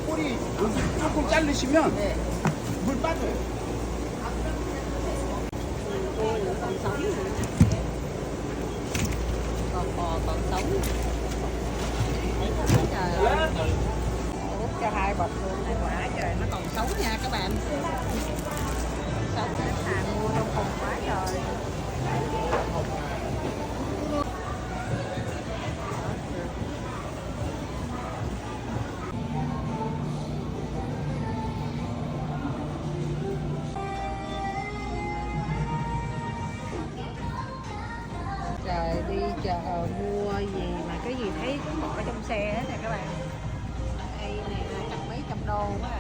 꼬리 조금 자르시면 물 빠져요. Còn sống nữa. Còn bò còn sống. Trời ơi. Út cho 2 bịch luôn, 2 quả trời, nó còn sống nha các bạn. Sống hàng mua trong cùng quá trời. Trời, đi chợ mua gì mà cái gì thấy cũng bọt ở trong xe hết nè các bạn. Đây nè, trăm mấy trăm đô quá à.